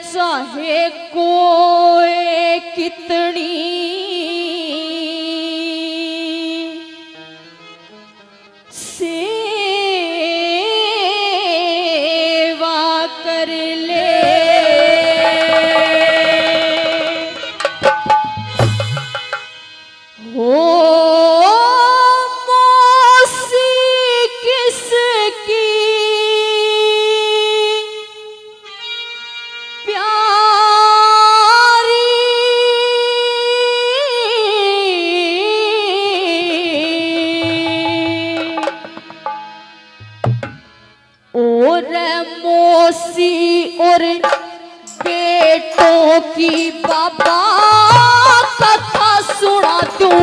चाहे कोई कितनी सेवा कर ले, हो मौसी किसकी मौसी और बेटों की बाबा कथा सुना दूं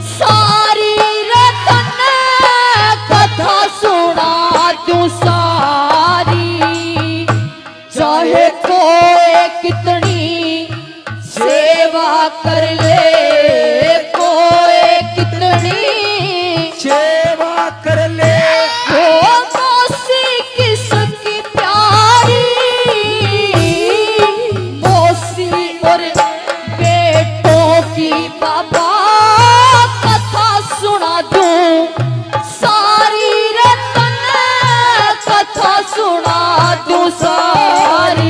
सारी रतन कथा सुना दूं सारी, चाहे कोई कितनी सेवा कर ले, कोई कितनी सेवा कर ले, बाबा कथा सुना दूं सारी रतन कथा सुना दूं सारी।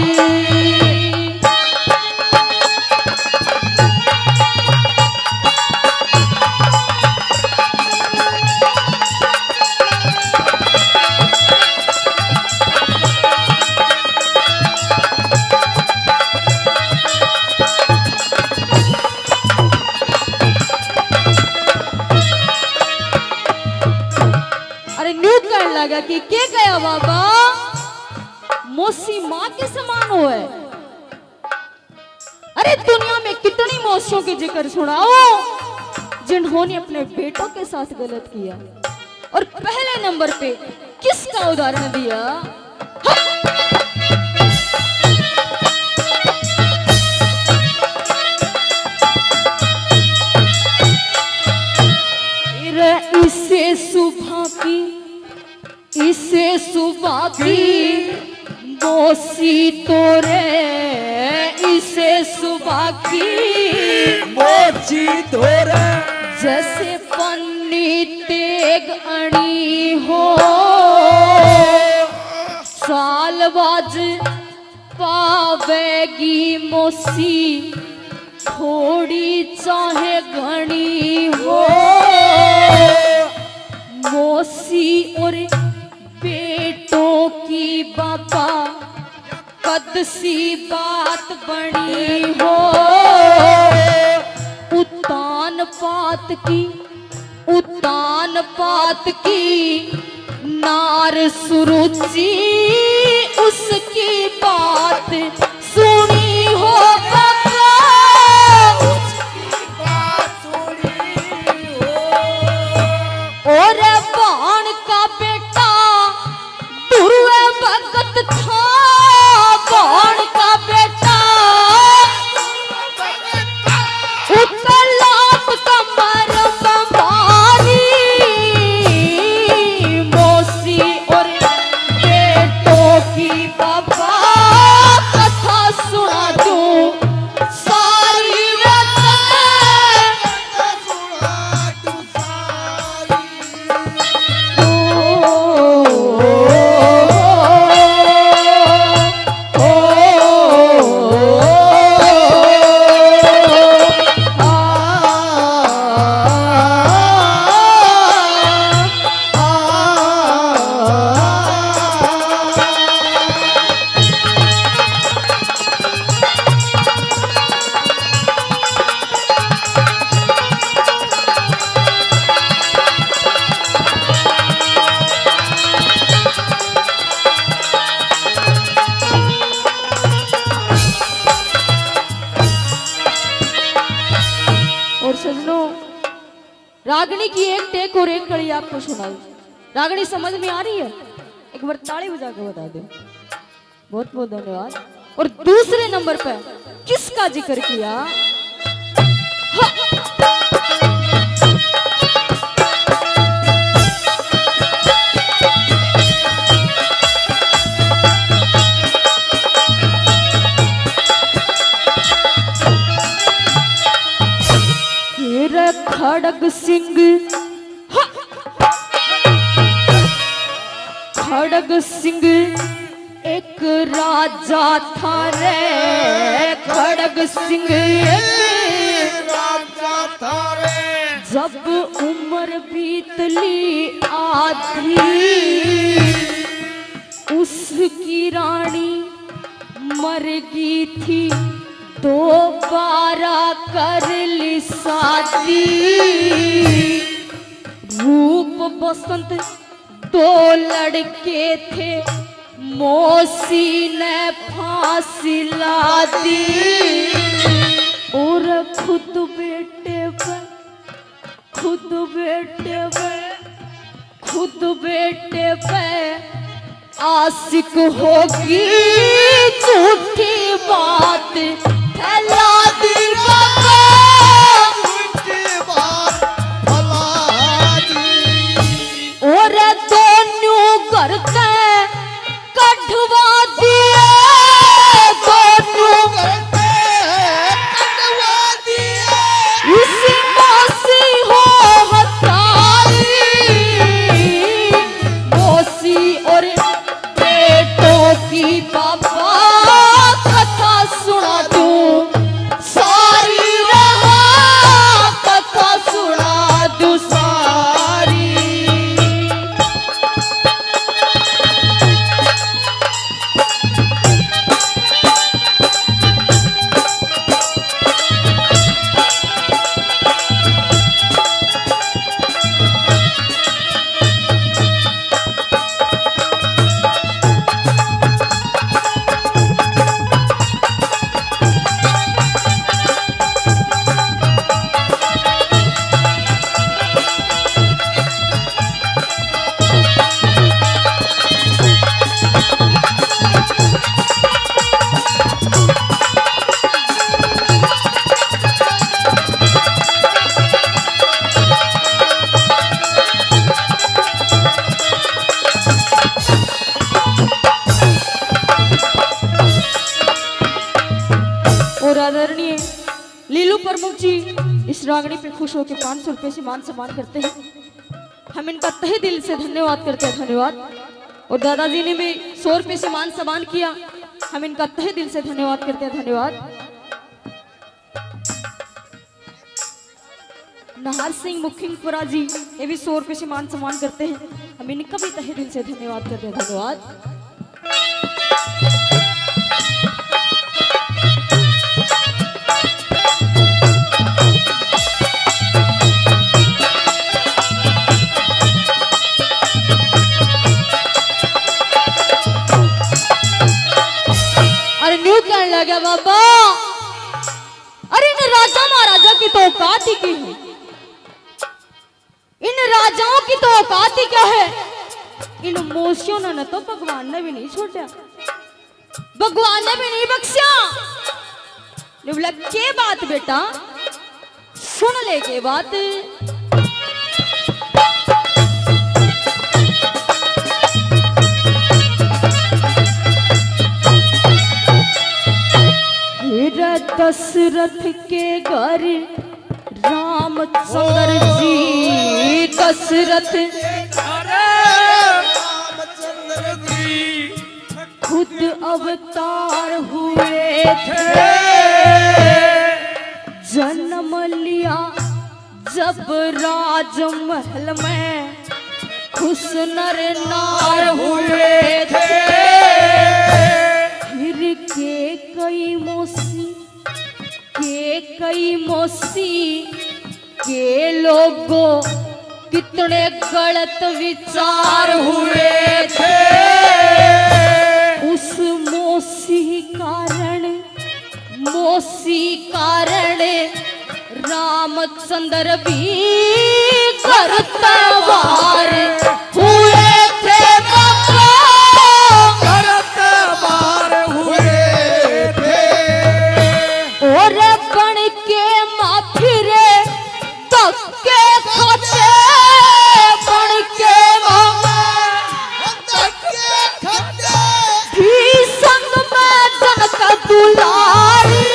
लगा कि क्या गया बाबा, मौसी माँ के समान हो है। अरे दुनिया में कितनी मौसियों के जिक्र सुनाओ जिन्होंने अपने बेटों के साथ गलत किया, और पहले नंबर पे किसका उदाहरण दिया। इसे सुबह की, इसे सुबह की मौसी तोरे, इसे सुबह की मौसी तोरे, जैसे पन्नी तेग अणी हो, साल बाज पावेगी मौसी थोड़ी चाहे घनी हो, मौसी और बेटों की बाबा कद सी बात बनी हो, उतान पात की नार सुरुचि उसकी बात सुनी हो बाबा, उसकी बात सुनी हो, और बाण का बेटा दुर्वे भगत था, बाण का बेटा उत्तलाप कमर मारी, मौसी और बेटों की रागनी की एक टेक और एक कड़ी आपको सुनाई। रागनी समझ में आ रही है? एक बार ताली बजा के बता दो। बहुत बहुत धन्यवाद। और दूसरे नंबर पे किसका जिक्र किया? खड़ग सिंह, खड़ग सिंह एक राजा था रे, खड़ग सिंह एक राजा था रे। जब उम्र बीतली आधी, उसकी रानी मर गई थी, दोबारा कर ली शादी। रूप बसंत दो लड़के थे, मौसी ने फांसी ला दी। और खुद बेटे पे, खुद बेटे पे, खुद बेटे पे आशिक होगी, झूठी बात फैला दी बाबा, झूठी बात फैला दी। और दोनों करते कढ़वा दिए, दोनों करते कढ़वा दिए। इसी मौसी हो हतारी, मौसी और बेटों की बाबा कथा सुना दूं सारी, रहा कथा सुना दूं सारी। और आदरणीय लीलू प्रमुख जी इस रागनी पे खुश होकर 500 रुपए से मान सम्मान करते हैं। हम इनका तहे दिल से धन्यवाद करते हैं, धन्यवाद। और दादाजी ने भी 100 रुपए से मान सम्मान किया, हम इनका तहे दिल से धन्यवाद करते हैं, धन्यवाद। नाहर सिंह मुखिंगपुरा जी ये भी 100 रुपए से मान सम्मान करते हैं, हम इनका भी तहे दिल से धन्यवाद करते हैं, धन्यवाद। अरे न्यू कहने लगा बाबा, अरे इन राजा महाराजा की तो औकात ही की है, इन राजाओं की तो औकात ही क्या है। इन मौसियों ने तो भगवान ने भी नहीं छोड़ा, भगवान ने भी नहीं बख्शा। ने बोला के बात बेटा, सुन ले के बात। दशरथ के घर रामचंद्र जी, दशरथ रामचंद्र जी खुद अवतार हुए थे। जन्म लिया जब राजमहल में, खुश नर नार हुए थे। फिर के कई मौसी, के कई मौसी के लोगों कितने गलत विचार हुए थे। उस मौसी कारण रामचंद्र भी करता वार हुए थे बाबा, करते बार हुए थे। और बन के माफी रे धक्के खाते, बन के धक्के खाते भी संग में जनक दुलारी,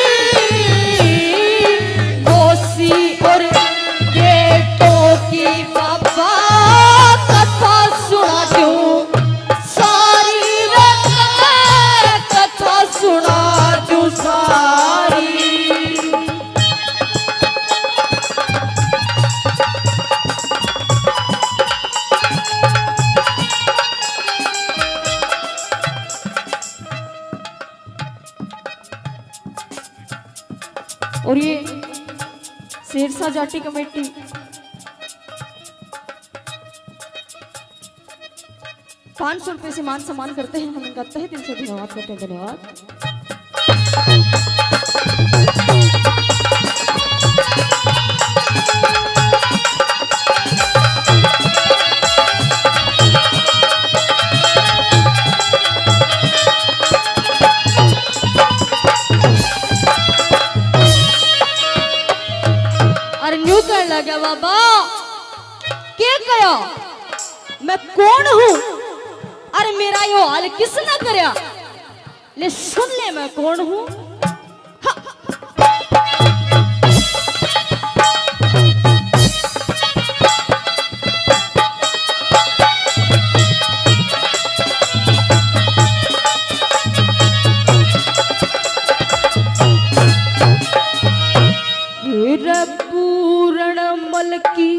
मौसी और बेटों की बाबा कथा सुना दूं सारी, रे मैं कथा सुना दूं सारी। और ये शेरशाह जाटी कमेटी ₹500 से मान सम्मान करते हैं, हम इनका तहे दिल से धन्यवाद करते हैं। धन्यवाद। अरे न्यू कहने लगा बाबा, क्या कया मैं कौन हूँ, अरे मेरा यो हाल किसने करया, ले सुन ले मैं कौन हूँ। पूर्ण मल की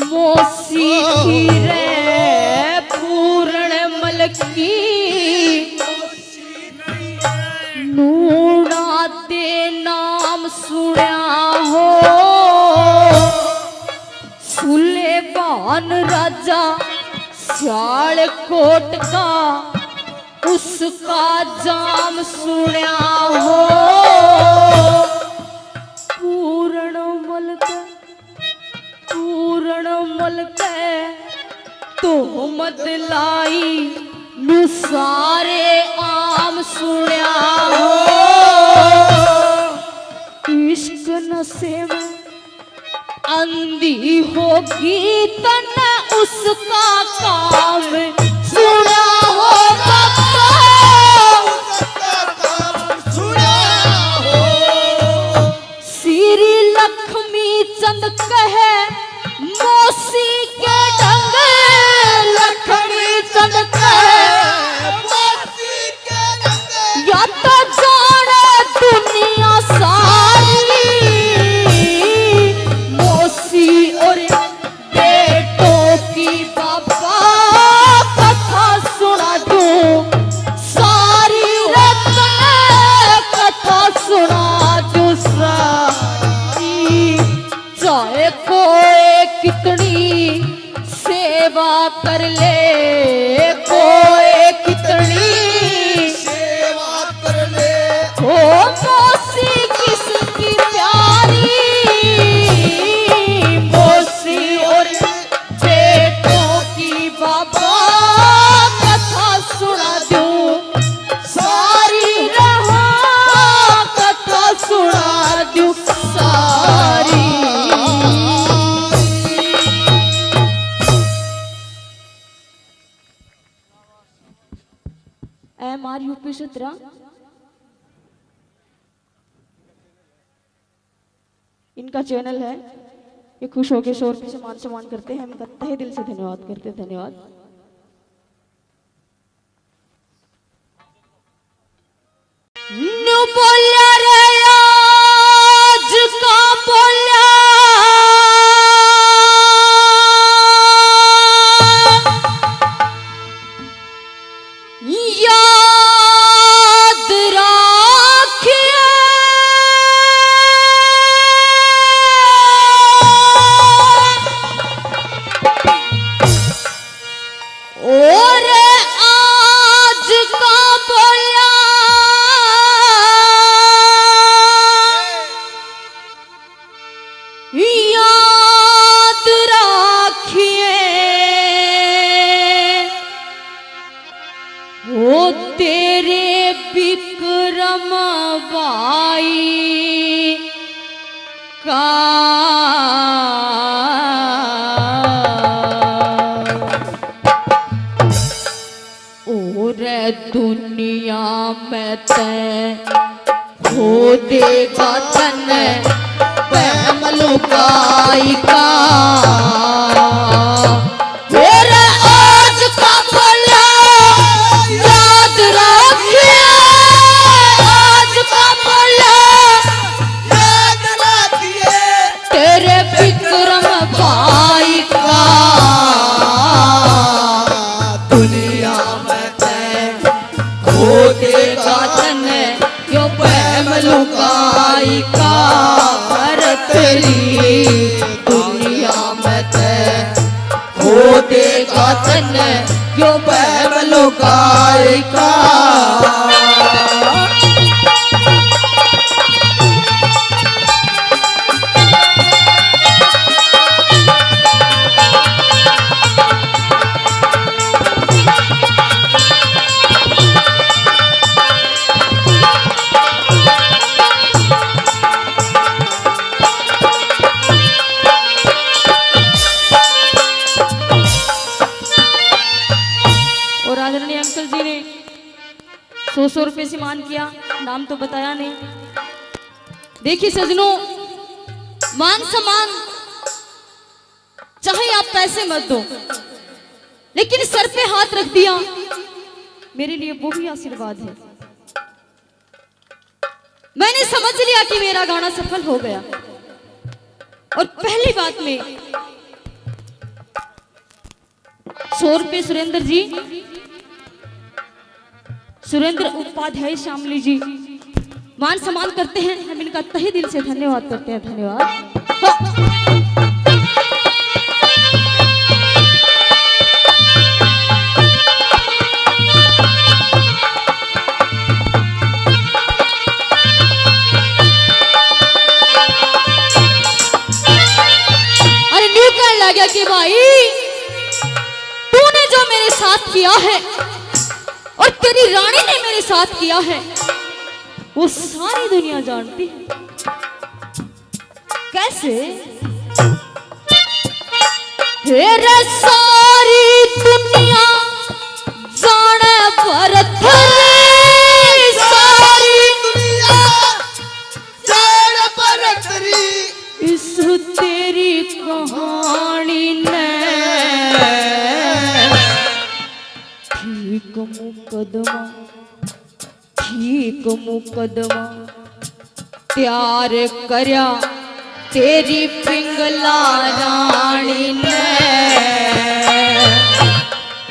मौसी की रे, पूर्ण मल की नूना दे नाम सुना हो, सुलेमान राजा सियालकोट का उसका जाम सुना हो, पूर्ण मलक तो मत लाई नू सारे आम सुना हो, इश्क नशे में अंधी होगी तन उसका काम सुना हो बाबा, श्री लक्ष्मी चंद कहे मौसी के ढंग, लक्ष्मी चंद कहे मौसी के ढंग, या तो जाने दुनिया सारी, मौसी और बेटों की बाबा कथा सुना दूं सारी, रत कथा सुना दूं सारी, चाहे कोई कितनी सेवा कर ले, कोई कितनी सेवा कर ले, हो मौसी किसकी प्यारी, मौसी और बेटों की बाबा कथा सुना दूं सारी, रहा कथा सुना दूं सारी। MR यूपी सूत्रा इनका चैनल है, ये खुश होकर 100 रुपये से मान सम्मान करते हैं, हम इनका तहे दिल से धन्यवाद करते हैं। धन्यवाद। न्यू बोलिया रे आज का बोलिया, याद राखिए और आज का बोलिया तेरे विक्रम बाई का और दुनिया में तय हो देगा तन मलुकाई का मेरा आज का बोला याद रखिए आज का बोला याद रखिए तेरे विक्रम भाई का दुनिया में तय हो देगा तन यो प्रेम लुकाई का तेरी दुनिया में तय हो देगा तन यो प्रेम लुकाई का आदरणीय अंकल जी ने 100 रुपए से मान किया, नाम तो बताया नहीं। देखिए सजनों, मान सम्मान चाहे आप पैसे मत दो, लेकिन सर पे हाथ रख दिया मेरे लिए वो भी आशीर्वाद है। मैंने समझ लिया कि मेरा गाना सफल हो गया। और पहली बात में 100 रुपए सुरेंद्र जी, सुरेंद्र उपाध्याय शामली जी मान सम्मान करते हैं, हम इनका तहे दिल से धन्यवाद करते हैं। धन्यवाद। अरे न्यू कहने लगा कि भाई तूने जो मेरे साथ किया है और तेरी रानी ने मेरे साथ किया है वो सारी दुनिया जानती है। कैसे? तेरे सारी दुनिया जाने भरत रे, सारी दुनिया जाने भरत रे, इस तेरी कहानी ने ठीक मुकदमा तैयार करया तेरी पिंगला रानी ने।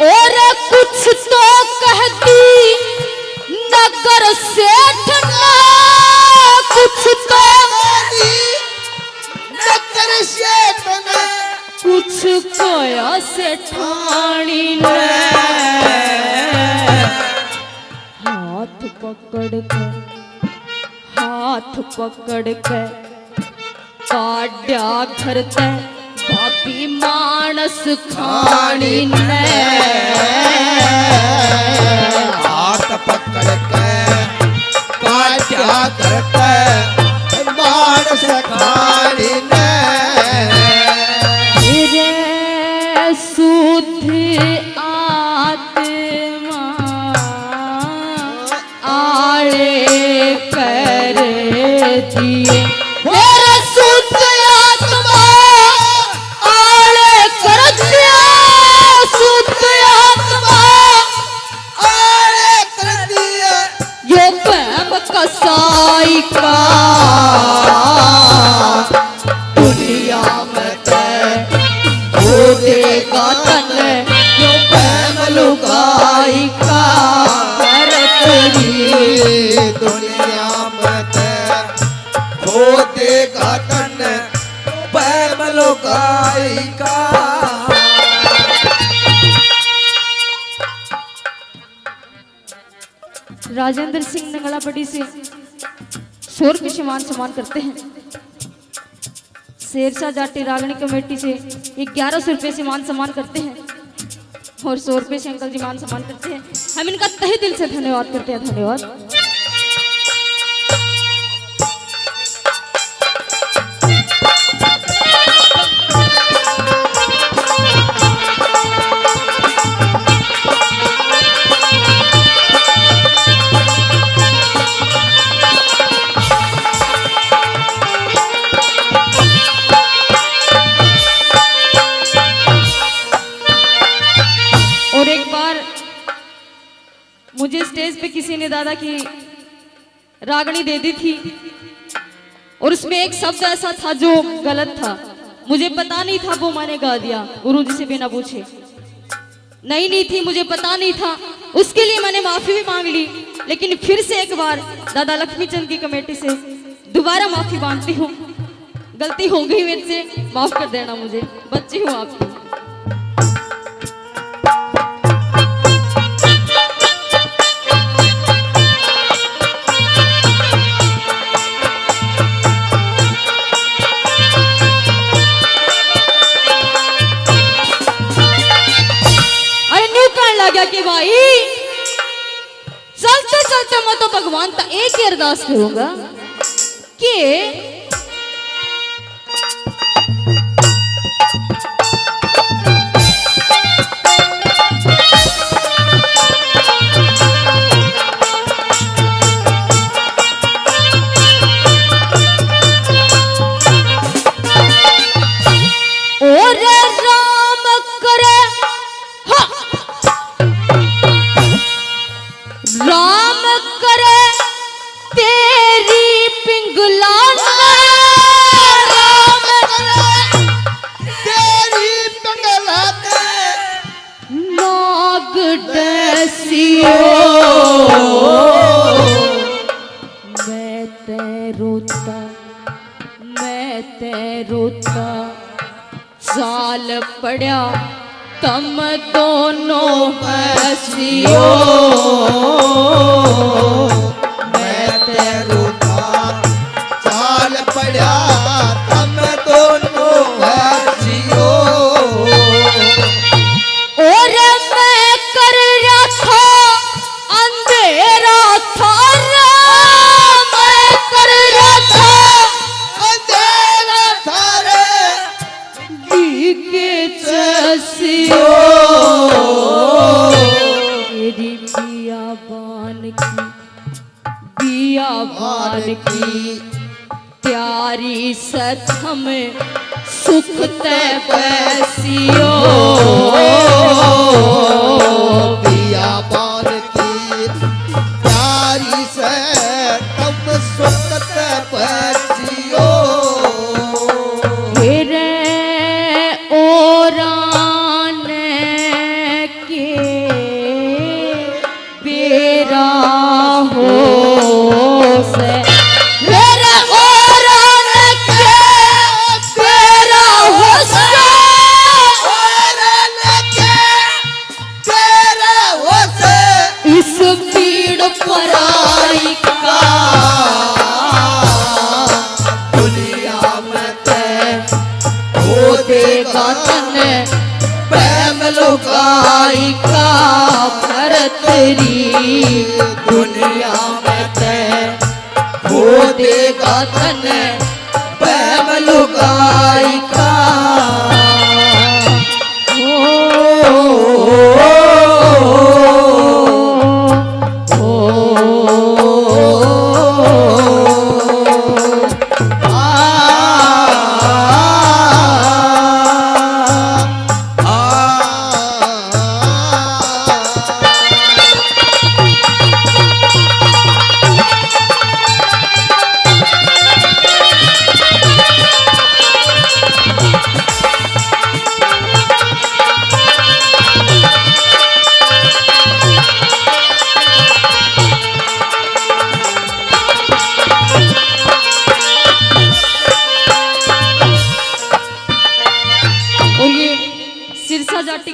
और कुछ तो कहती नगर सेठ ने, कुछ तो नगर सेठ ने, कुछ कोया सेठानी ने। हाथ पकड़ के काड्या घर ते बापी मानस खानी ने। हाथ पकड़ के काट्या करते मानस खानी ने। रे शुद्ध आत्मा आड़े कर दिए, मेरा शुद्ध आत्मा आड़े कर दिया, शुद्ध आत्मा आड़े कर दिए यो प्रेम कसाई का। दुनिया में तय हो देगा तन यो प्रेम लुगाई का। दुनिया में हो देगा तन प्रेम लुगाई का। राजेंद्र सिंह नंगलापड़ी से 100 रुपये से मान सम्मान करते हैं। शेरशाह जाटी रागनी कमेटी से 1100 रुपये से मान सम्मान करते हैं। और 100 रुपये से अंकल जी मान सम्मान करते हैं। हम इनका तहे दिल से धन्यवाद करते हैं। धन्यवाद। और एक बार मुझे स्टेज पे किसी ने दादा की रागनी दे दी थी और उसमें एक शब्द ऐसा था जो गलत था, मुझे पता नहीं था, वो मैंने गा दिया गुरुजी से बिना पूछे। नहीं थी, मुझे पता नहीं था, उसके लिए मैंने माफी भी मांग ली। लेकिन फिर से एक बार दादा लक्ष्मीचंद की कमेटी से दोबारा माफी मांगती हूँ। गलती हो गई मेरे से, माफ कर देना मुझे, बच्ची हूँ आपकी। गया कि भाई चलते चलते मैं तो भगवान का एक ही अरदास करूंगा कि और राम करे, राम करे तेरी पिंगला, राम करे तेरी पिंगला नाग डसियो, मैं ते रोता साल पड़ा तम दोनों हंसियो, मैं तेरू था चाल पड़ा तम दोनों हंसियो, और मैं कर रखा अंधेरा था, मैं कर रखा अंधेरा था रे के चसियो, तेरी बियाबान की प्यारी सथम सुख ते बसियो, बियाबान की प्यारी से तम सुख ते बसियो, लुगाई का भरतरी दुनिया में ते हो देगा तन प्रेम लुगाई का,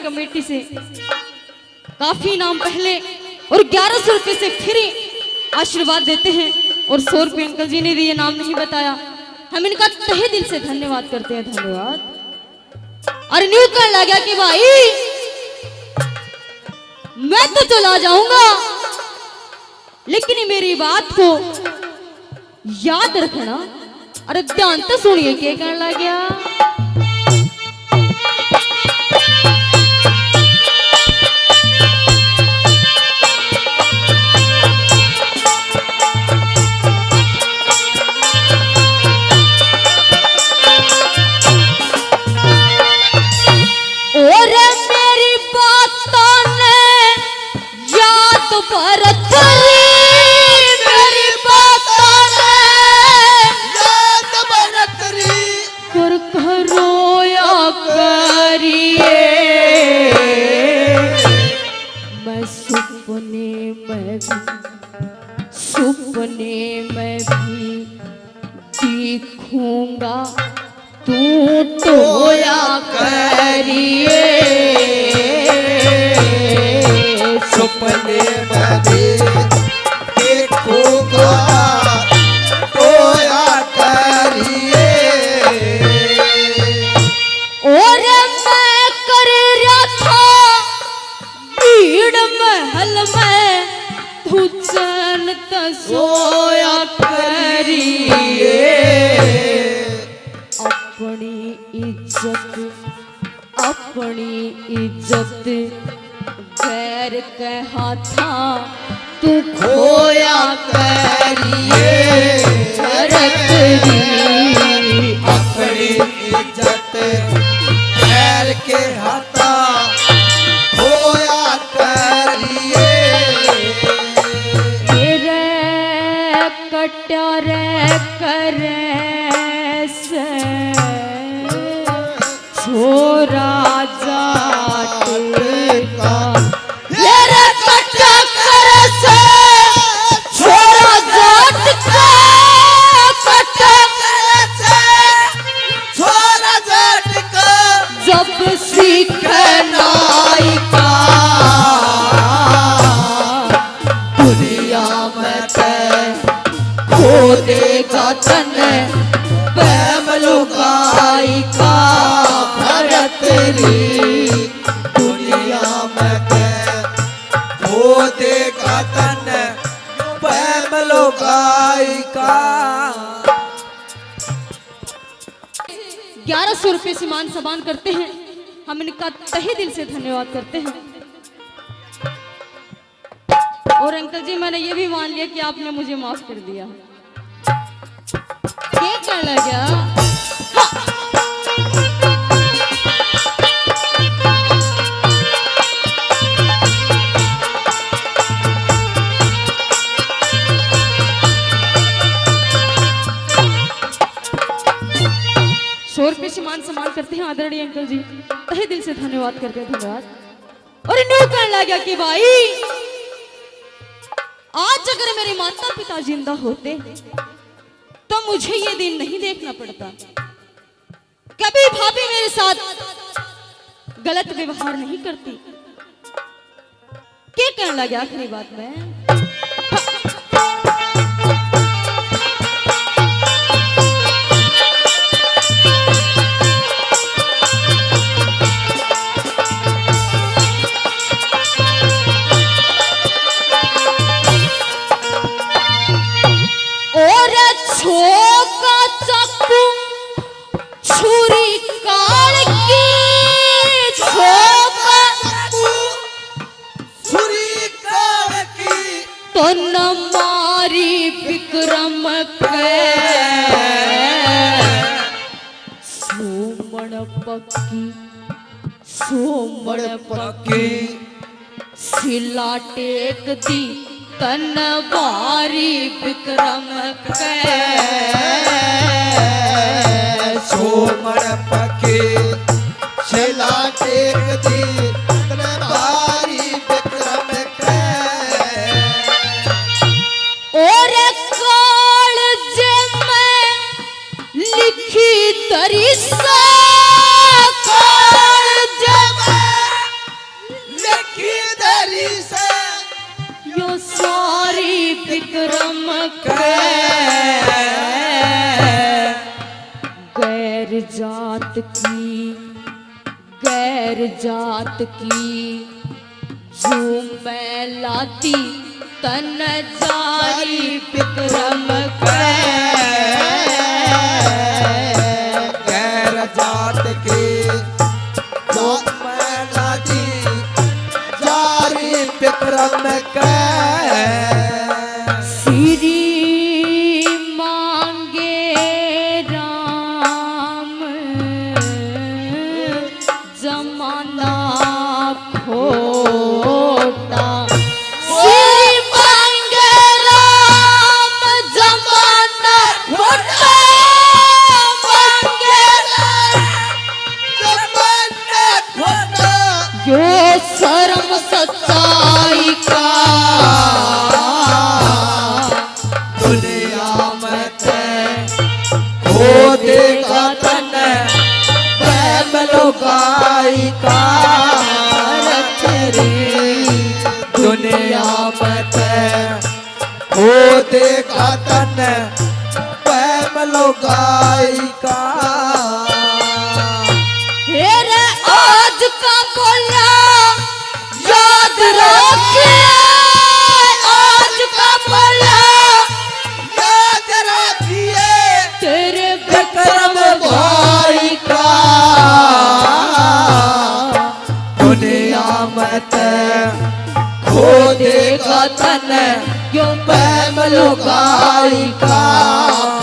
कमेटी से काफी नाम पहले और 1100 रुपए से फिर आशीर्वाद देते हैं और 100 रुपए अंकल जी ने दिए, नाम नहीं बताया। हम इनका तहे दिल से धन्यवाद करते हैं। धन्यवाद। और न्यू कर लगा कि भाई मैं तो चला जाऊंगा, लेकिन मेरी बात को याद रखना। अरे ध्यान तो सुनिए क्या कहने लग गया। और मेरी बातों ने याद बरत मेरी बातों ने याद बरतरी कर करोया करिए। मैं सपने में भी दिखूंगा तू टोया करिए। सपने में भी देखूंगा टोया करिए। और मैं कर रहा था भीड़ महल में तू चैन सोया करिए। अपनी इज्जत गैर कहा था तू खोया करिए। अपनी इज्जत गैर के हाथा खोया करिए। रे कट्यारे करे से छोरा जाट का। मेरे कट्या करे से छोरा जाट का। कट्या करे से छोरा जाट का। जब सीखना का दुनिया में खो देगा तन लुगाई का भरत री। दुनिया में खो देगा तन पैम लुगाई का। 1100 रुपए से मान सम्मान करते हैं, हम इनका तहे दिल से धन्यवाद करते हैं। और अंकल जी मैंने ये भी मान लिया कि आपने मुझे माफ कर दिया। क्या कहने लगा? ₹100 से मान सम्मान करते हैं आदरणीय अंकल जी, तहे दिल से धन्यवाद करते हैं। धन्यवाद। और न्यू कहने लगा कि भाई आज अगर मेरे माता पिता जिंदा होते तो मुझे ये दिन नहीं देखना पड़ता। कभी भाभी मेरे साथ गलत व्यवहार नहीं करती। क्या कहने लगे आखिरी बात में? छोका चाकू छुरी काल की। छोका छुरी काल की। तो न मारी विक्रम के सोमण पक्की सिला टेक दी तन बारी विक्रम के। सोमण पक्की सिला टेक दी तन बारी विक्रम के। और काल जे में लिखी तरिसा। काल जे लिखी तरिसा यो सारी विक्रम के। गैर जात की झूम लाती तन जारी विक्रम गैर जात के जात में लादी जारी विक्रम श्री मांगे राम जमाना खोटा श्री मांगे राम जमाना खोटा मांगे जमाना खोटा जो शर्म सच्चाई का दुनिया में ते खो देगा तन प्रेम लुगाई का दुनिया में ते खो देगा तन प्रेम लुगाई का तेरे आज का बोला याद रखे आज का बोला याद रखिए तेरे विक्रम भाई का दुनिया में ते खो देगा तन क्यों प्रेम लुगाई का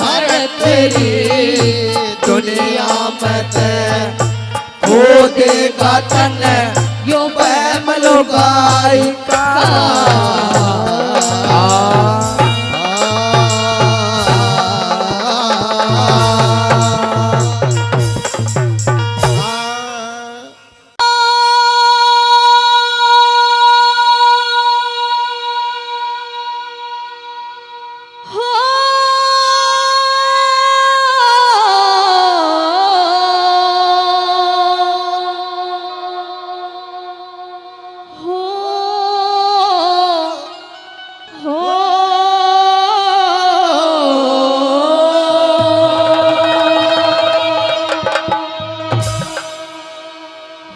भरत तेरी दुनिया में ते खो देगा तन यो प्रेम लुगाई का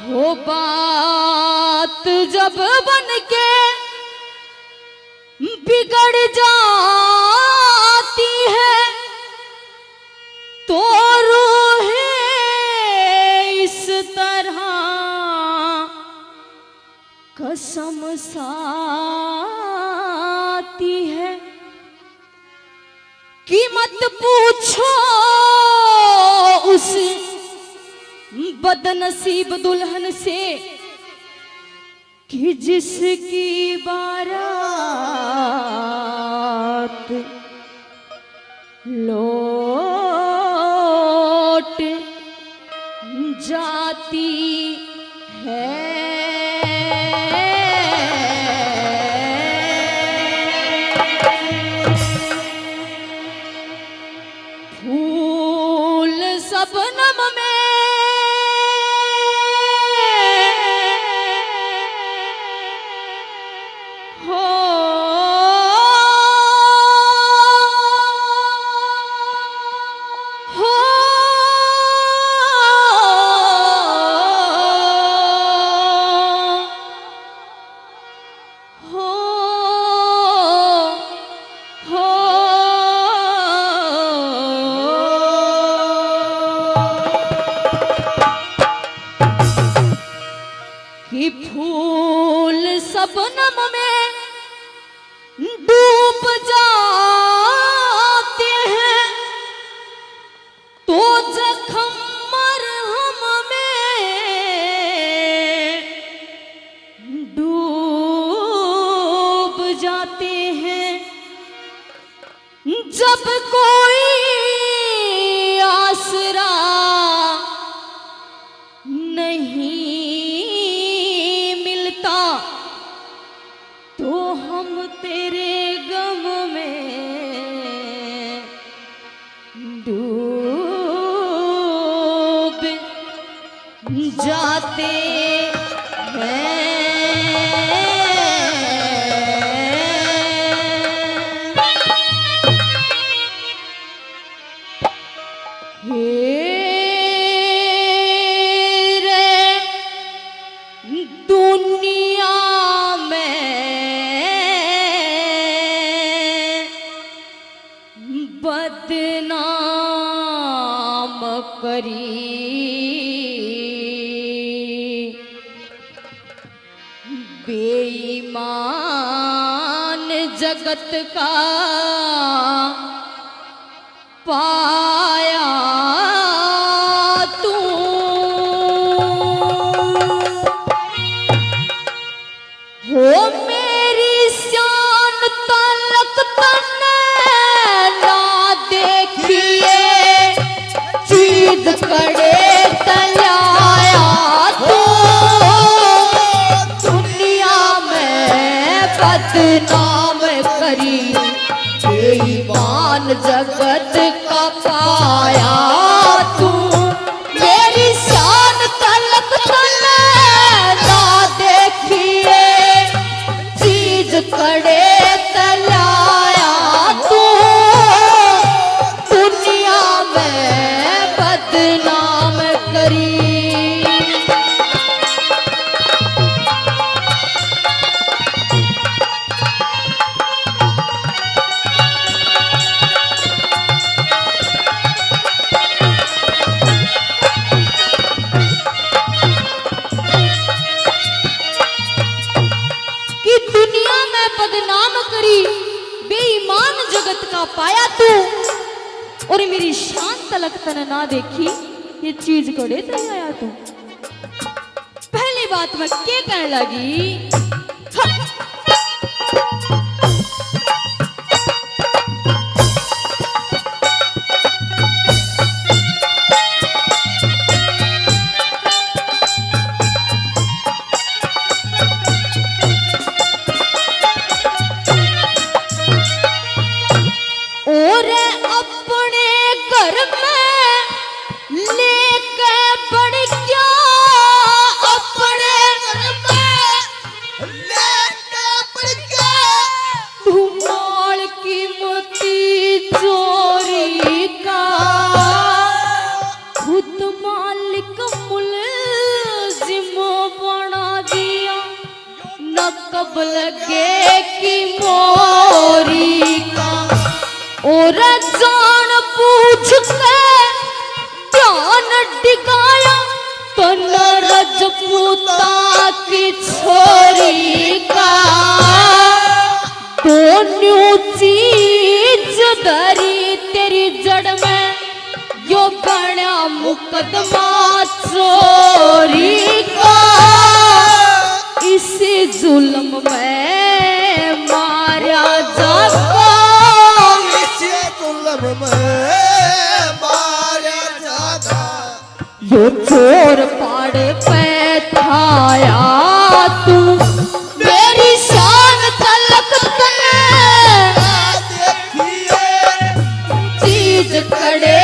हो बात जब बन के बिगड़ जाती है तो रूहें इस तरह कसम साती है कि मत पूछो उस बदनसीब दुल्हन से कि जिसकी बारात लौट जाती है। फूल सबनम में कि फूल सबनम में डूब जाते हैं तो जख्म मरहम में डूब जाते हैं। जब कोई आसरा नहीं मिलता तो हम तेरे गम में डूब जाते हैं। बदनाम करी बेईमान जगत का पाया तू हो मेरी शान तलक तने ना देखिए चीज कड़े तलाया तू दुनिया में बदनाम करी बेईमान जगत का पाया तू मेरी शान तलक तने ना देखिए चीज कड़े तलाया तू दुनिया में बदनाम करी कि दुनिया में बदनाम करी बेईमान जगत का पाया तू और मेरी शान तलक तन ना देखी ये चीज कड़े तले आया तू। पहली बात मैं क्या कहने लगी और अपने घर में लेके बढ़ गया अपने घर में लेके बढ़ गया धुमाल की मोती चोरी का खुद मालिक मुलजिम बना दिया नकब लगे की मोरी का और जान पूछ के ध्यान डिगाया तो न रजपूता की छोरी का दोनों चीज धरी तेरी जड़ में यो बड़ा मुकदमा चोरी का इसी जुल्म में मारा जाता यो चोर पाड़े पे थाया तू मेरी शान तलक तने चीज खड़े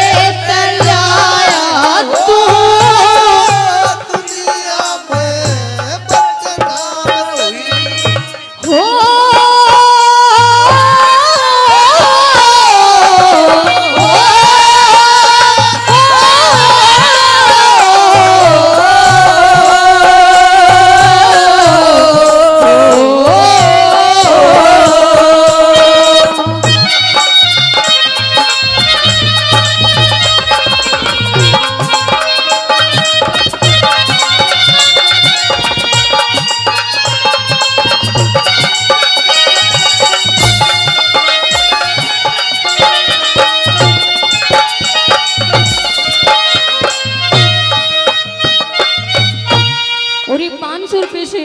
तलाया तू दुनिया में बदनाम हो और ये 500 रुपए से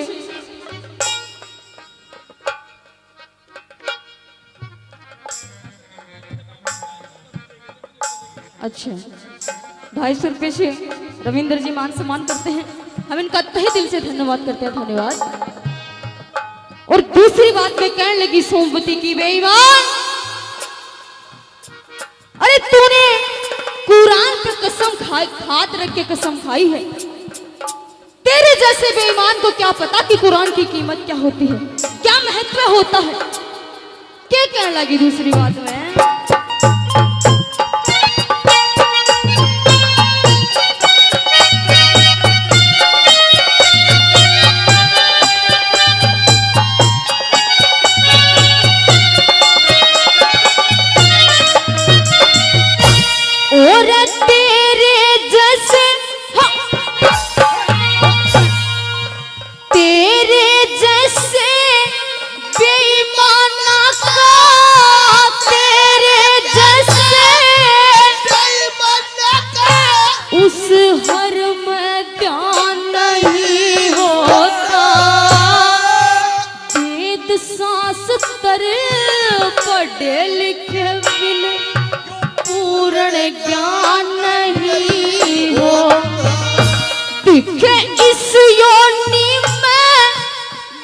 अच्छा 250 रुपए से रविंद्र जी मान सम्मान करते हैं हम इनका तहे दिल से धन्यवाद करते हैं धन्यवाद। और दूसरी बात में कहने लगी सोमवती की बेईमान अरे तूने कुरान पे कसम खाई हाथ रख के कसम खाई है तेरे जैसे बेईमान को क्या पता कि कुरान की कीमत क्या होती है क्या महत्व होता है। क्या कहने लगी दूसरी बात में ज्ञान नहीं हो, दिखे इस योनि में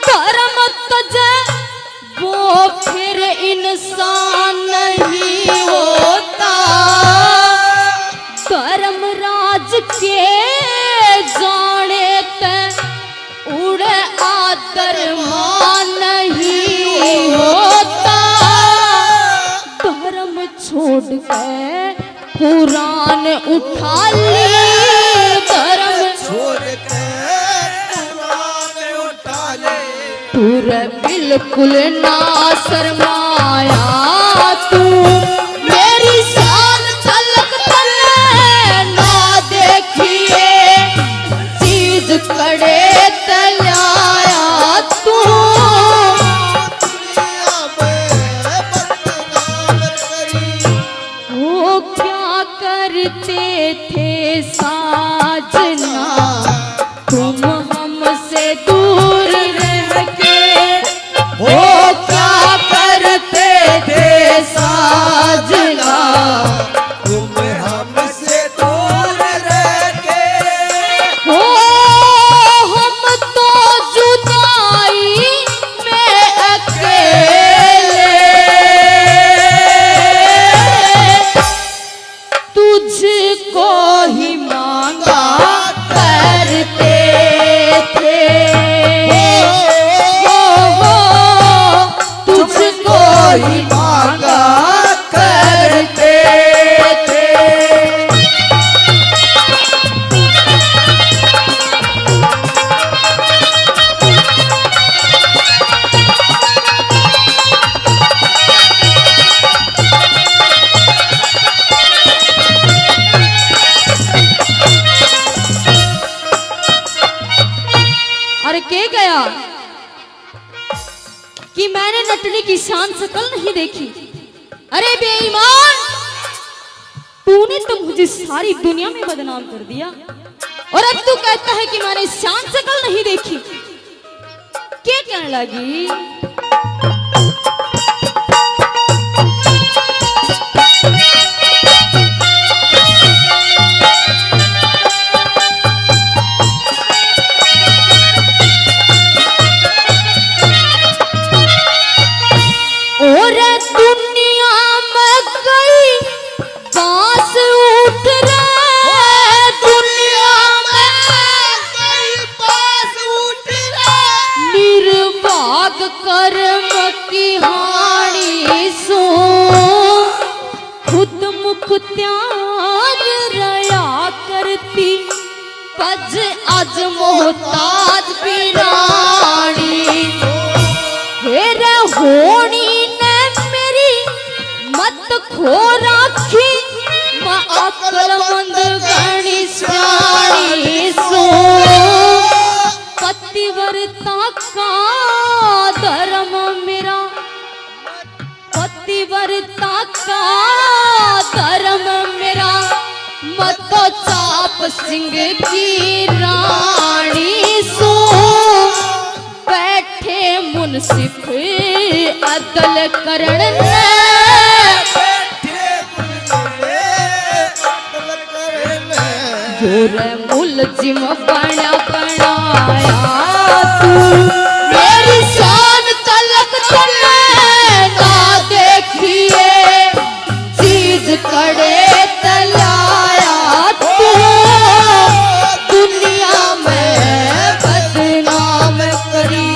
धर्म तजे वो फिर इंसान नहीं होता। धर्मराज के जाने ते उड़े आदर मान नहीं होता। धर्म छोड़ के पुराण उठा ली, धर्म छोड़ के पुराण उठा ले। पूरे बिल्कुल ना शर्माया तू, मेरी शान झलक तले ना देखिए, चीज कड़े तलाया तू। दुनिया में बदनाम करी। वो क्या करते थे साजना, तुम हमसे दूर रह के, वो क्या करते थे साजना, तुम हमसे दूर रह के। हो हम तो जुदाई में अकेले, तुझको ही मांगा करते थे। हो तुझको ही मांगा करते थे। अरे के गया कि मैंने नटने की शान शकल नहीं देखी। अरे बेईमान, तूने तो मुझे सारी दुनिया में बदनाम कर दिया और अब तू कहता है कि मैंने शान शकल नहीं देखी। क्या कहने लगी? और दुनिया में कई बांस उठ रहे, दुनिया में कई पास उठ रहे। निर्भाग कर्म की हानि सो, खुद मुख त्याग रया करती, पज आज मोहताज पिरानी। हेरे होनी ने मेरी मत खो राखी, मां अक्लमंद गणी सियाणी सो। पतिव्रता का धर्म मेरा, पतिव्रता का धर्म मेरा, मत चाप सिंह की रानी सो। बैठे मुंसिफ अदल करण ने, जोर मुलजिम बना बनाया तू, मेरी शान तलक तले ना देखिए, चीज कड़े तलाया तू। दुनिया में बदनाम करी।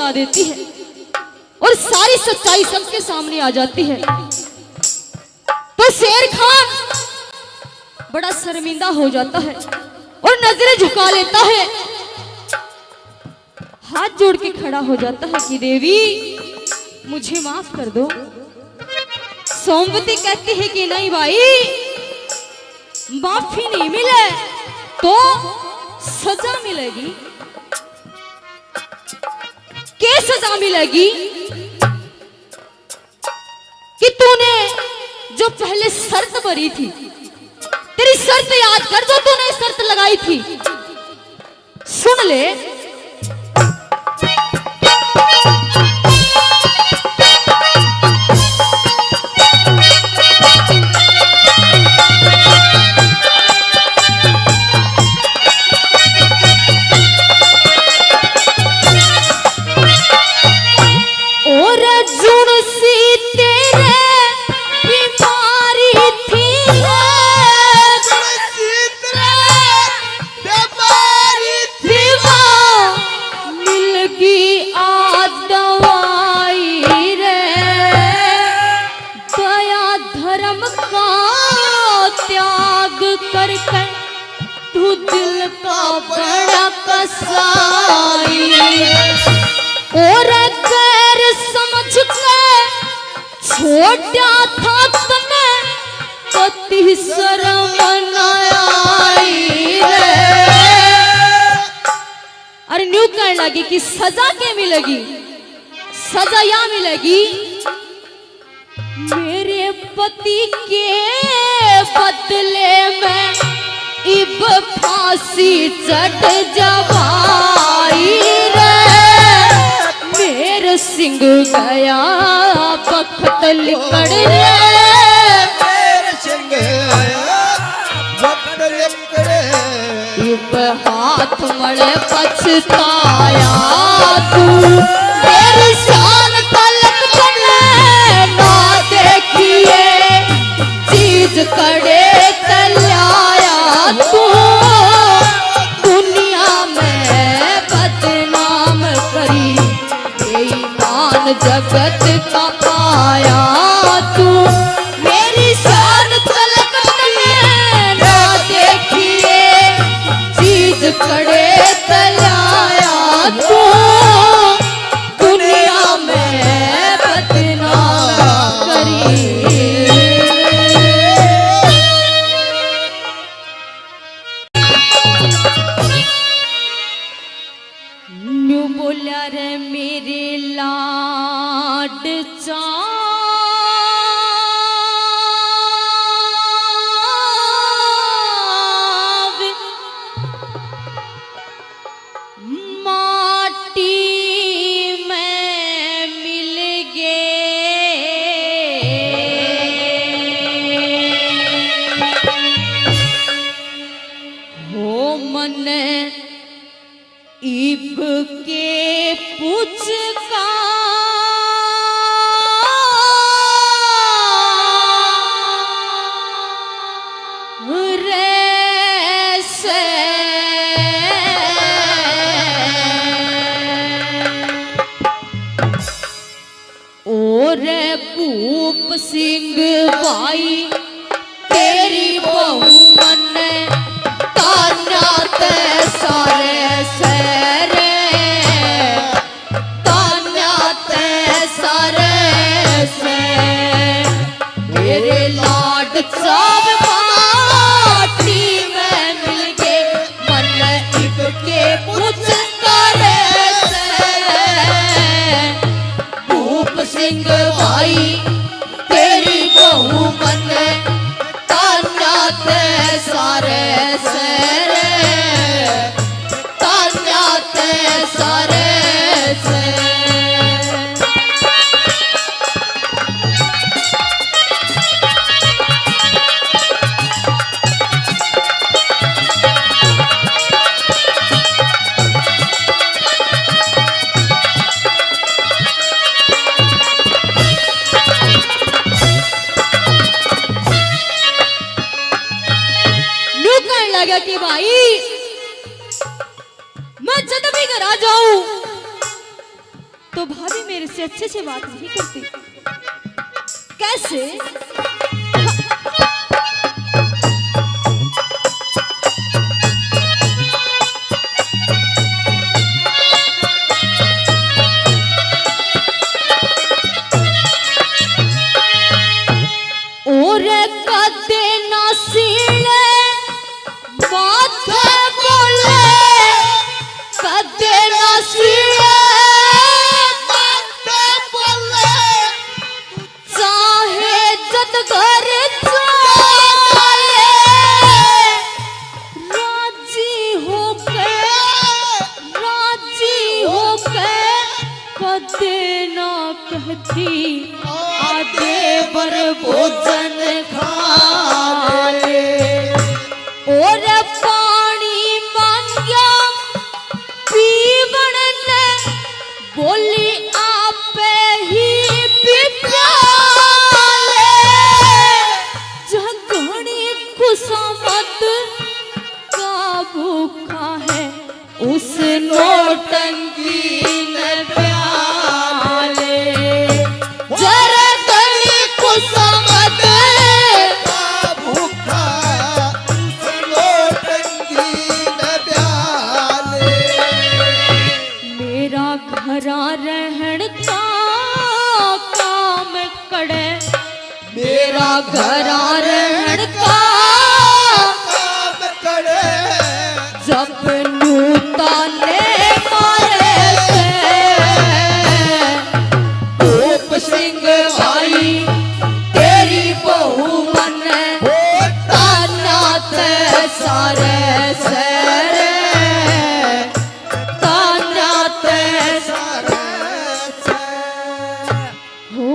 बता देती है और सारी सच्चाई सबके सामने आ जाती है। तो शेर खान बड़ा शर्मिंदा हो जाता है और नजरें झुका लेता है, हाथ जोड़ के खड़ा हो जाता है कि देवी मुझे माफ कर दो। सोमवती कहती है कि नहीं भाई, माफी नहीं मिले तो सजा मिलेगी। क्या सजा मिलेगी? कि तूने जो पहले शर्त भरी थी, तेरी शर्त याद कर जो तूने शर्त लगाई थी, सुन ले। तू दिल का बड़ा कसाई और गैर समझ के छोटा था तने पति शर्म न आई रे। अरे न्यू कहने लगी कि सजा क्या मिलेगी? सजा या मिलेगी मेरे पति के बदले में इब फांसी चढ़ जवाई रे। मेरे सिंह गया बखत लिकड़ रे, मेरे सिंह गया बखत लिकड़ रे। इब हाथ मड़े पछताया तू, मेरी शान तलक बने ना देखिए चीज कड़े तल्याया तू। दुनिया में बदनाम करी बेईमान जगत का पाया तू। मेरी शान तलक में ना देखिए चीज कड़े तल्याया तू। दुनिया में बदनाम करी। बोला रे मेरे लाड चा माटी में मिल गए हो मन इब के पूछ का रे से और भूप सिंह भाई तेरी बहू मन ताना ते सारे सरे ताना ते सारे से मेरे लाड सब माटी में मिल के मन इब के पूछ करे से। भूप सिंह भाई तेरी बहू मन ताना ते सारे सरे ताना ते सारे से। लगा कि भाई मैं जब भी घर आ जाऊं तो भाभी मेरे से अच्छे से बात नहीं करती। कैसे? और कदे ना सीले माथे बोले, कदे ना सीले माथे बोले, चाहे जद घर जाए राजी होके कदे ना कहती आधे बर भोजन खा ले। और पानी मांगया पीवन ने, बोली आप ही पिया ले। जगनी खुशामत का भूखा है उस नौटंकी ने प्याले। जरा गली खुशामत का भूखा उस नौटंकी न प्याले। मेरा घरा रहन का काम कड़े, मेरा घरा रहन का काम करे जब नूता ने मारे गोप सिंह भाई तेरी बहू मन ताना ते सारे सरे, ताना ते हो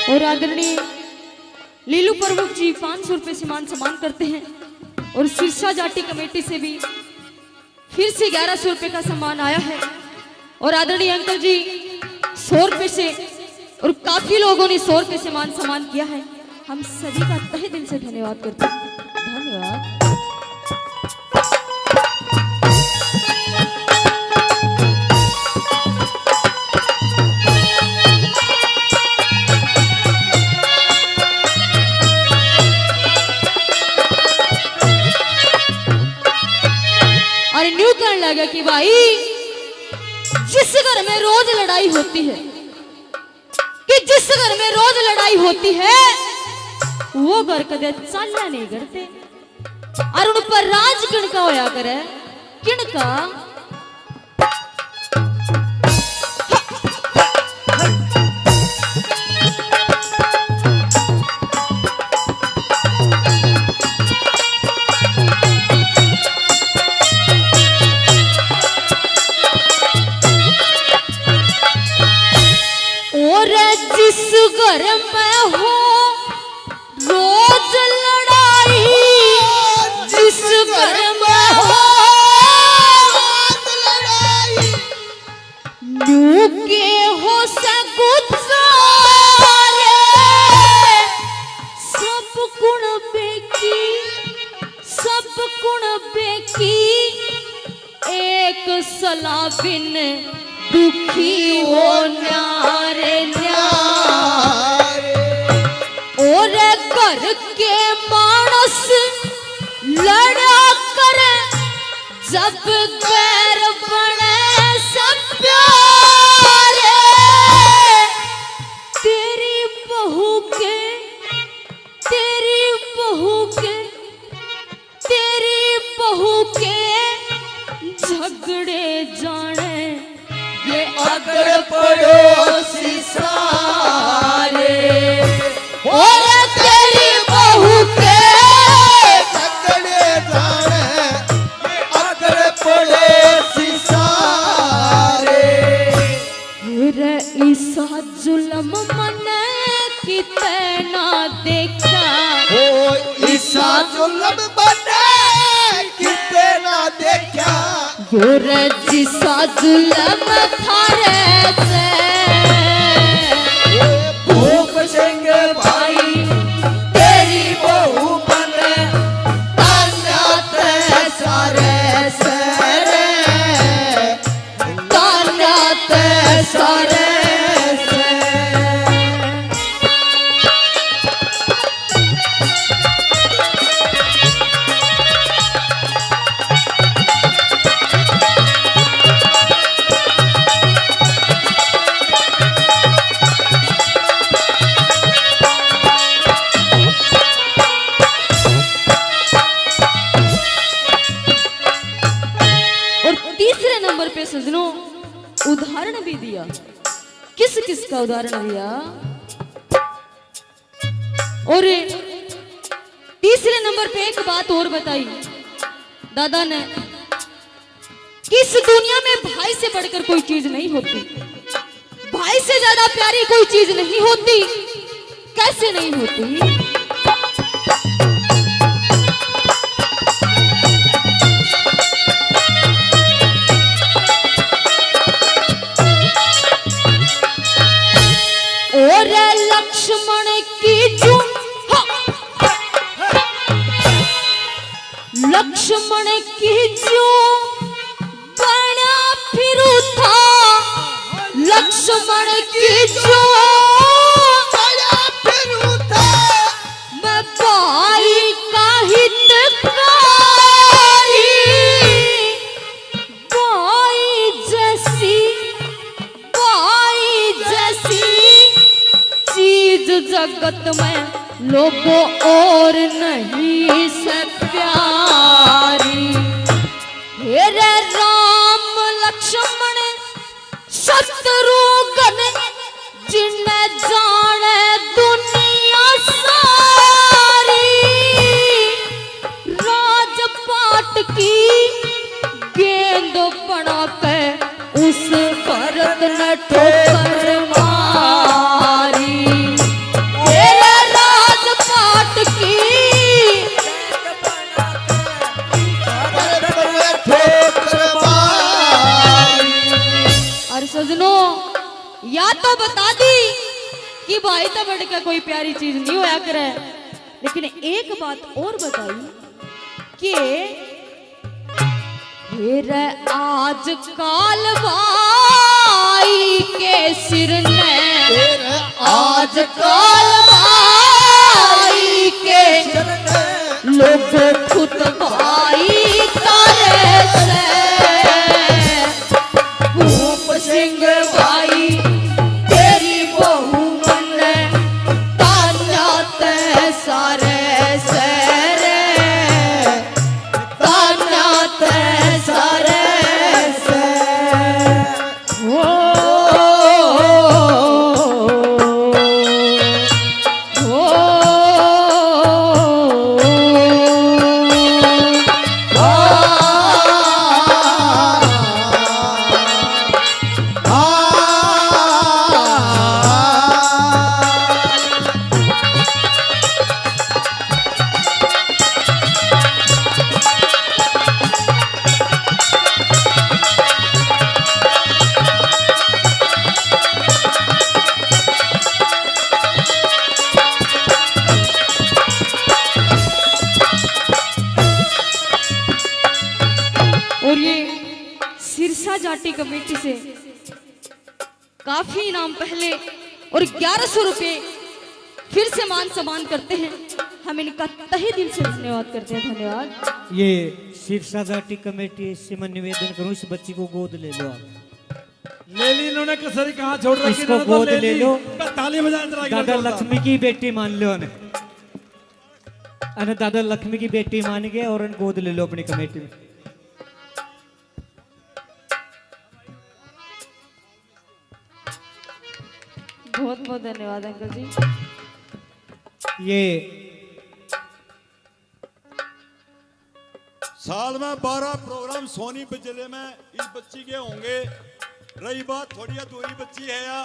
और आदरणीय लीलू प्रमुख जी 500 रुपए से मान सम्मान करते हैं। और सिरसा जाटी कमेटी से भी फिर से 1100 रुपए का सम्मान आया है। और आदरणीय अंकल जी 100 रुपए से, और काफी लोगों ने 100 रुपए से मान सम्मान किया है। हम सभी का तहे दिल से धन्यवाद करते हैं। धन्यवाद। और न्यू कहने लगा कि भाई जिस घर में रोज लड़ाई होती है, कि जिस घर में रोज लड़ाई होती है वो घर कदे चालना नहीं करते। और उन पर राज किणका होया करे, किणका जिस घर में हो रोज लड़ाई, जिस घर में हो रोज लड़ाई, न्यू के हो सगुजारे सब गुण बेकी, सब गुण बेकी एक सलाह बिन दुखी हो न्यारे न्यारे। और घर के मानस लड़ा करे जब गैर बने सब प्यारे। तेरी बहू के, तेरी बहू के, तेरी बहू के झगड़े जाने ये अगड़ पड़ोसी सारे। और तेरी बहू के झगड़े जाने अगर पड़ोसी सारे रे ईसा जुल्म मन कितना देखा ओ ईसा जुल्म बने कितना देखा रे जिसा जुल्म थारे से भूप सिंह भाई तेरी बहू बने तान्यात सारे सरे तान्यात सारे तीसरे नंबर पे सजनों उदाहरण भी दिया। किस किस का उदाहरण दिया? और तीसरे नंबर पे एक बात और बताई दादा ने कि इस दुनिया में भाई से बढ़कर कोई चीज नहीं होती, भाई से ज्यादा प्यारी कोई चीज नहीं होती। कैसे नहीं होती? और लक्ष्मण की जो लक्ष्मण की जो बना फिरू था, लक्ष्मण की जो बड़ा फिरू था मैं भाई का हितकारी, भाई जैसी चीज जगत में लोगों और नहीं से प्यारी। हेरे राम लक्ष्मण शत्रुघ्न जिन्हें जाने दुनिया सारी, राजपाट की गेंद बना के उस भरत ने ठोकर मारी। तेरे राजपाट की और सजनों या तो बता दी कि भाई तो बढ़ के कोई प्यारी चीज नहीं होया करे, लेकिन एक बात और बताई कि फिर आजकल भाई के सिर ने आजकल भाई के लोग खुद भाई करे से भूप सिंह भाई तेरी बहू मन तान्यात सारे सरे तान्यात सारे से और ये सिरसा जाटी कमेटी से काफी इनाम पहले और 1100 रुपए फिर से मान सम्मान करते हैं। हम इनका तहे दिल से धन्यवाद करते हैं। धन्यवाद। ये सिरसा जाटी कमेटी, इससे मैं निवेदन करूं इस बच्ची को गोद ले लो आप। ले ली इन्होंने कसरी कहाँ छोड़ रखी, इसको इन्होंने तो गोद ले लो। ताली बजाए जरा एक बार दादा जोरदार। लक्ष्मी की बेटी मान लो अने दादा लक्ष्मी की बेटी मान के और गोद ले लो अपनी कमेटी में। बहुत बहुत धन्यवाद अंकल जी। ये साल में 12 प्रोग्राम सोनीपत जिले में इस बच्ची के होंगे। रही बात थोड़ी अधूरी बच्ची है या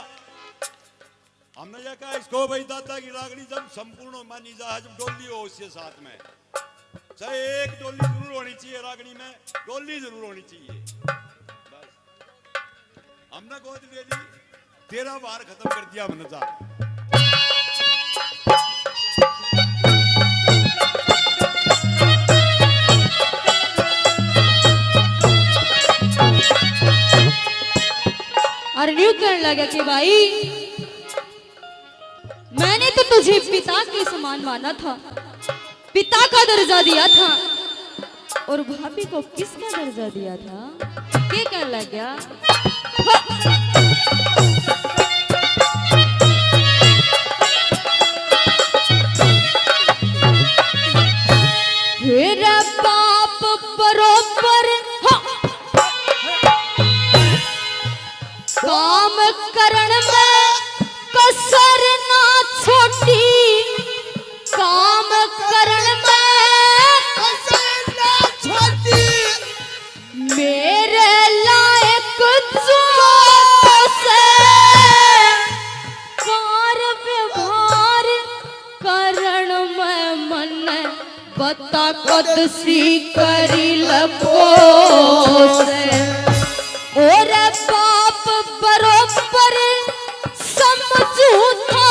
हमने ये कहा इसको भाई दाता की रागनी जब संपूर्ण मानी जाए, जब डोली हो उसके साथ में चाहे एक डोली जरूर होनी चाहिए, रागनी में डोली जरूर होनी चाहिए। बस हमने गोद ले ली, 13 बार खत्म कर दिया हमने जा। और न्यू कहने लगा कि भाई मैंने तो तुझे पिता के समान माना था, पिता का दर्जा दिया था, और भाभी को किसका दर्जा दिया था? क्या कहने लगा? मेरा बाप बरोबर काम करण में कसर ना छोटी, काम करण में कसर ना छोटी, मेरे लायक जो से कार व्यवहार करण में मन बता कदसी करी लपो से। और बाप बरोबर समझू था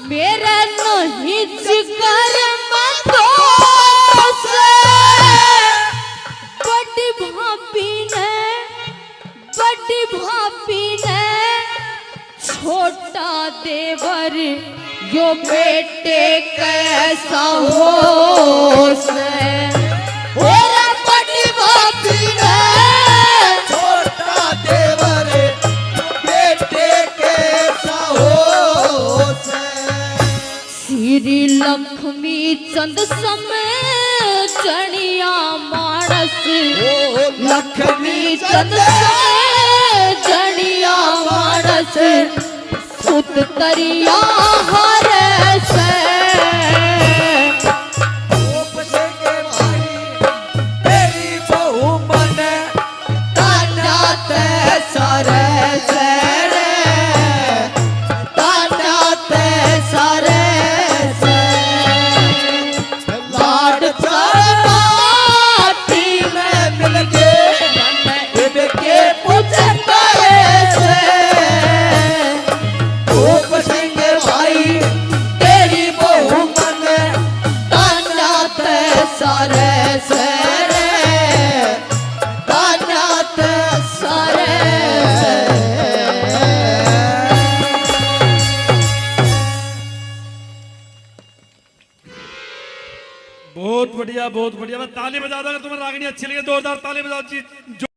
मेरा नहीं जिगर मतो से। बड़ी भाभी ने छोटा देवर यो बेटे कैसा हो से। और बड़ी भाभी ने छोटा देवर बेटे कैसा हो से। श्री लक्ष्मी चंद समय जनिया मानस, लक्ष्मी चंद समय जनिया मानस, सुत करिया हर से। रूप से के भाई तेरी बहू मन ताना ते सारे से रे, ताना ते सारे से। लाड चार माटी में मिल के इनके पूछ करे से। रूप सिंह भाई तेरी बहू मन ताना ते सारे से रे, ताना ते सारे से। बहुत बढ़िया बहुत बढ़िया। मैं ताली बजा दूंगा, तुम्हें रागनी अच्छी लगे जोरदार ताली बजाओ जी।